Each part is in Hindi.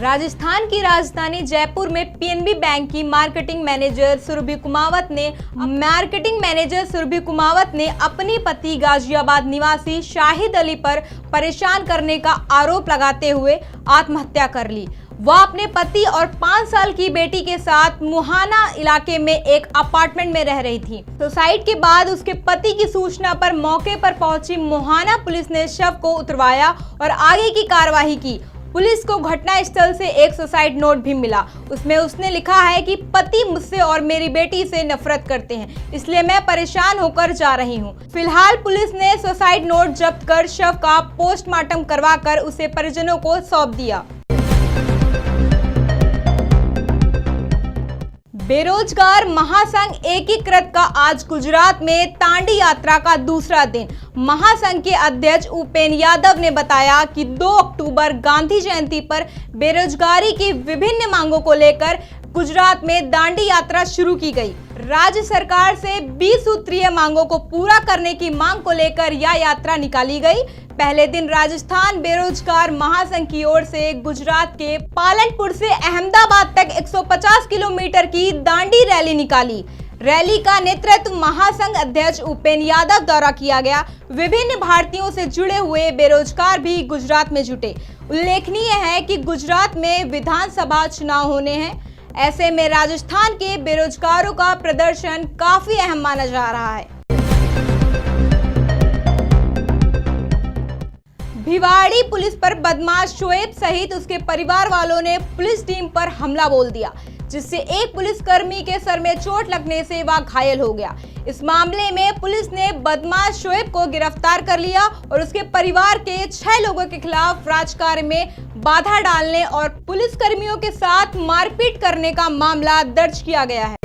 राजस्थान की राजधानी जयपुर में पीएनबी बैंक की मार्केटिंग मैनेजर सुरभि कुमावत ने अपनी पति गाजियाबाद निवासी शाहिद अली पर परेशान करने का आरोप लगाते हुए आत्महत्या कर ली। वह अपने पति और 5 साल की बेटी के साथ मुहाना इलाके में एक अपार्टमेंट में रह रही थी। सुसाइड के बाद उसके पति की सूचना पर मौके पर पहुंची मुहाना पुलिस ने शव को उतरवाया और आगे की कार्रवाई की। पुलिस को घटनास्थल से एक सुसाइड नोट भी मिला। उसमें उसने लिखा है कि पति मुझसे और मेरी बेटी से नफरत करते हैं, इसलिए मैं परेशान होकर जा रही हूं। फिलहाल पुलिस ने सुसाइड नोट जब्त कर शव का पोस्टमार्टम करवाकर उसे परिजनों को सौंप दिया। बेरोजगार महासंघ एकीकृत का आज गुजरात में दांडी यात्रा का दूसरा दिन। महासंघ के अध्यक्ष उपेंद्र यादव ने बताया कि 2 अक्टूबर गांधी जयंती पर बेरोजगारी की विभिन्न मांगों को लेकर गुजरात में दांडी यात्रा शुरू की गई। राज्य सरकार से 20 सूत्रीय मांगों को पूरा करने की मांग को लेकर यह यात्रा निकाली गई। पहले दिन राजस्थान बेरोजगार महासंघ की ओर से गुजरात के पालनपुर से अहमदाबाद तक 150 किलोमीटर की दांडी रैली निकाली। रैली का नेतृत्व महासंघ अध्यक्ष उपेंद्र यादव द्वारा किया गया। विभिन्न भारतीयों से जुड़े हुए बेरोजगार भी गुजरात में जुटे। उल्लेखनीय है कि गुजरात में विधानसभा चुनाव होने हैं। ऐसे में राजस्थान के बेरोजगारों का प्रदर्शन काफी अहम माना जा रहा है। भिवाड़ी पुलिस पर बदमाश शोएब सहित उसके परिवार वालों ने पुलिस टीम पर हमला बोल दिया, जिससे एक पुलिसकर्मी के सर में चोट लगने से वह घायल हो गया। इस मामले में पुलिस ने बदमाश शोएब को गिरफ्तार कर लिया और उसके परिवार के 6 लोगों के खिलाफ राजकार्य में बाधा डालने और पुलिसकर्मियों के साथ मारपीट करने का मामला दर्ज किया गया है।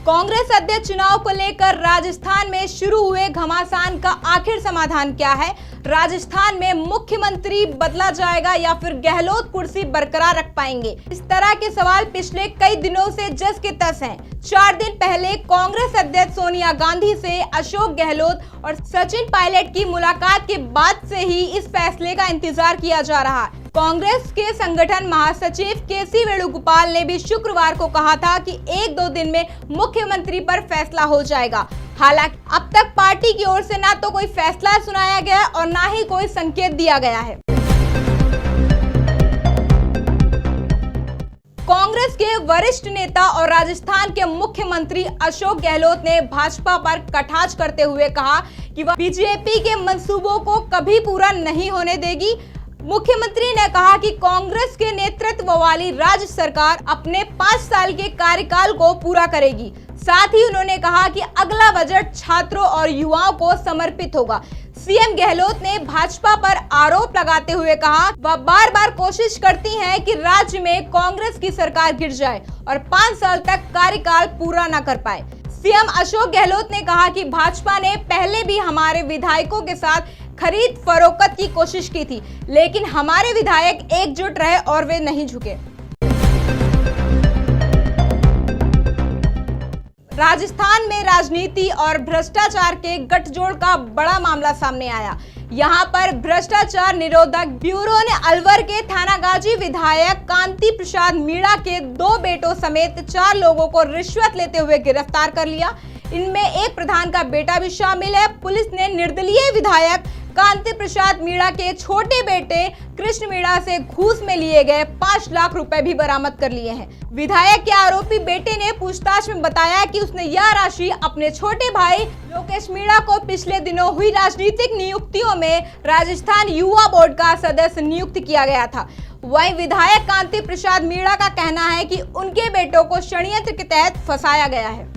कांग्रेस अध्यक्ष चुनाव को लेकर राजस्थान में शुरू हुए घमासान का आखिर समाधान क्या है? राजस्थान में मुख्यमंत्री बदला जाएगा या फिर गहलोत कुर्सी बरकरार रख पाएंगे? इस तरह के सवाल पिछले कई दिनों से जस के तस हैं। 4 दिन पहले कांग्रेस अध्यक्ष सोनिया गांधी से अशोक गहलोत और सचिन पायलट की मुलाकात के बाद से ही इस फैसले का इंतजार किया जा रहा है। कांग्रेस के संगठन महासचिव केसी वेणुगोपाल ने भी शुक्रवार को कहा था कि 1-2 दिन में मुख्यमंत्री पर फैसला हो जाएगा। हालांकि अब तक पार्टी की ओर से ना तो कोई फैसला सुनाया गया और ना ही कोई संकेत दिया गया है। कांग्रेस के वरिष्ठ नेता और राजस्थान के मुख्यमंत्री अशोक गहलोत ने भाजपा पर कटाक्ष करते हुए कहा कि वह बीजेपी के मंसूबों को कभी पूरा नहीं होने देगी। मुख्यमंत्री ने कहा कि कांग्रेस के नेतृत्व वाली राज्य सरकार अपने 5 साल के कार्यकाल को पूरा करेगी। साथ ही उन्होंने कहा कि अगला बजट छात्रों और युवाओं को समर्पित होगा। सीएम गहलोत ने भाजपा पर आरोप लगाते हुए कहा वह बार-बार कोशिश करती हैं कि राज्य में कांग्रेस की सरकार गिर जाए और 5 साल तक कार्यकाल पूरा न कर पाए। सीएम अशोक गहलोत ने कहा कि भाजपा ने पहले भी हमारे विधायकों के साथ खरीद फरोख्त की कोशिश की थी, लेकिन हमारे विधायक एकजुट रहे और वे नहीं झुके। राजस्थान में राजनीति और भ्रष्टाचार के गठजोड़ का बड़ा मामला सामने आया। यहां पर भ्रष्टाचार निरोधक ब्यूरो ने अलवर के थानागाजी विधायक कांति प्रसाद मीणा के 2 बेटों समेत 4 लोगों को रिश्वत लेते हुए गिरफ्तार कर लिया। इनमें एक प्रधान का बेटा भी शामिल है। पुलिस ने निर्दलीय विधायक कांति प्रसाद मीणा के छोटे बेटे कृष्ण मीणा से घूस में लिए गए 5 लाख रुपए भी बरामद कर लिए हैं। विधायक के आरोपी बेटे ने पूछताछ में बताया कि उसने यह राशि अपने छोटे भाई लोकेश मीणा को पिछले दिनों हुई राजनीतिक नियुक्तियों में राजस्थान युवा बोर्ड का सदस्य नियुक्त किया गया था। वहीं विधायक कांति प्रसाद मीणा का कहना है कि उनके बेटों को षड्यंत्र के तहत फंसाया गया है।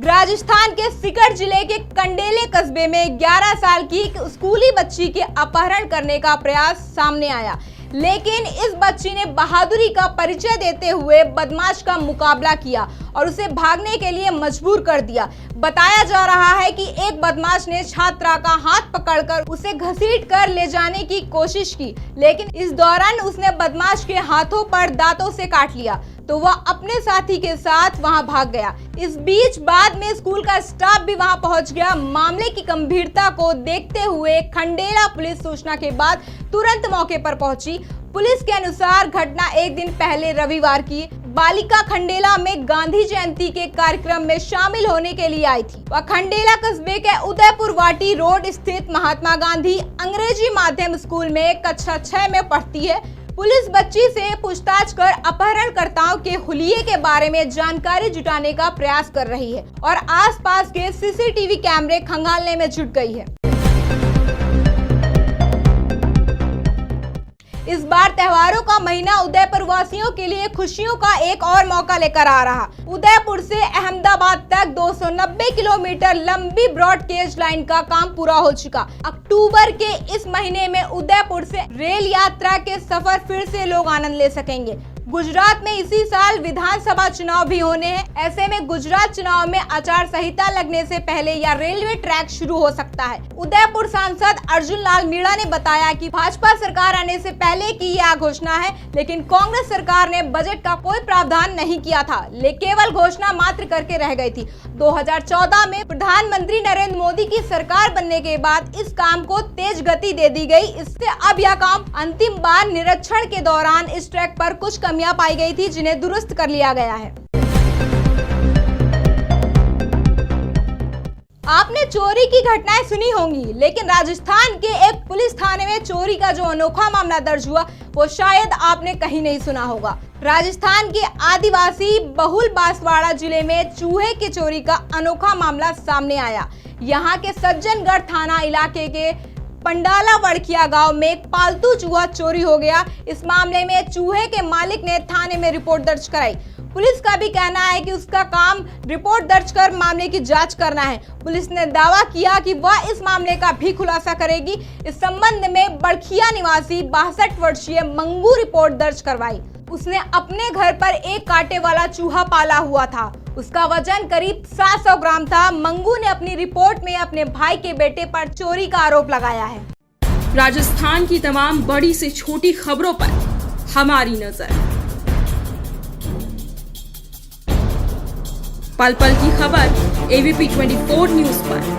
राजस्थान के सीकर जिले के कंडेले कस्बे में 11 साल की एक स्कूली बच्ची के अपहरण करने का प्रयास सामने आया, लेकिन इस बच्ची ने बहादुरी का परिचय देते हुए बदमाश का मुकाबला किया और उसे भागने के लिए मजबूर कर दिया। बताया जा रहा है कि एक बदमाश ने छात्रा का हाथ पकड़कर उसे घसीट कर ले जाने की कोशिश की, लेकिन इस दौरान उसने बदमाश के हाथों पर दांतों से काट लिया। तो वह अपने साथी के साथ वहां भाग गया। इस बीच बाद में स्कूल का स्टाफ भी वहां पहुंच गया। मामले की गंभीरता को देखते हुए खंडेला पुलिस सूचना के बाद तुरंत मौके पर पहुंची। पुलिस के अनुसार घटना एक दिन पहले रविवार की बालिका खंडेला में गांधी जयंती के कार्यक्रम में शामिल होने के लिए आई थी। वह खंडेला कस्बे के उदयपुर वाटी रोड स्थित महात्मा गांधी अंग्रेजी माध्यम स्कूल में कक्षा 6 में पढ़ती है। पुलिस बच्ची से पूछताछ कर अपहरणकर्ताओं के हुलिये के बारे में जानकारी जुटाने का प्रयास कर रही है और आसपास के सीसीटीवी कैमरे खंगालने में जुट गई है। इस बार त्योहारों का महीना उदयपुर वासियों के लिए खुशियों का एक और मौका लेकर आ रहा। उदयपुर से अहमदाबाद तक 290 किलोमीटर लंबी ब्रॉड गेज लाइन का काम पूरा हो चुका। अक्टूबर के इस महीने में उदयपुर से रेल यात्रा के सफर फिर से लोग आनंद ले सकेंगे। गुजरात में इसी साल विधानसभा चुनाव भी होने हैं। ऐसे में गुजरात चुनाव में आचार संहिता लगने से पहले या रेलवे ट्रैक शुरू हो सकता है। उदयपुर सांसद अर्जुन लाल मीणा ने बताया कि भाजपा सरकार आने से पहले की यह घोषणा है, लेकिन कांग्रेस सरकार ने बजट का कोई प्रावधान नहीं किया था, केवल घोषणा मात्र करके रह गई थी। 2014 में प्रधानमंत्री नरेंद्र मोदी की सरकार बनने के बाद इस काम को तेज गति दे दी गई। इससे अब यह काम अंतिम बार निरीक्षण के दौरान इस ट्रैक पर कुछ कमियां पाई गई थी, जिन्हें दुरुस्त कर लिया गया है। आपने चोरी की घटनाएं सुनी होंगी, लेकिन राजस्थान के एक पुलिस थाने में चोरी का जो अनोखा मामला दर्ज हुआ वो शायद आपने कहीं नहीं सुना होगा। राजस्थान के आदिवासी बहुल बांसवाड़ा जिले में चूहे की चोरी का अनोखा मामला सामने आया। यहाँ के सज्जनगढ़ थाना इलाके के पंडाला वड़किया गांव में एक पालतू चूहा चोरी हो गया। इस मामले में चूहे के मालिक ने थाने में रिपोर्ट दर्ज कराई। पुलिस का भी कहना है कि उसका काम रिपोर्ट दर्ज कर मामले की जांच करना है। पुलिस ने दावा किया कि वह इस मामले का भी खुलासा करेगी। इस संबंध में बड़खिया निवासी 62 वर्षीय मंगू रिपोर्ट दर्ज करवाई। उसने अपने घर पर एक कांटे वाला चूहा पाला हुआ था। उसका वजन करीब 700 ग्राम था। मंगू ने अपनी रिपोर्ट में अपने भाई के बेटे पर चोरी का आरोप लगाया है। राजस्थान की तमाम बड़ी से छोटी खबरों पर हमारी नजर। पल पल की खबर एबीपी 24 न्यूज पर।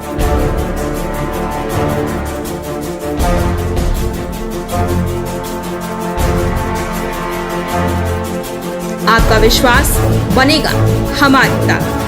आपका विश्वास बनेगा हमारी ताकत।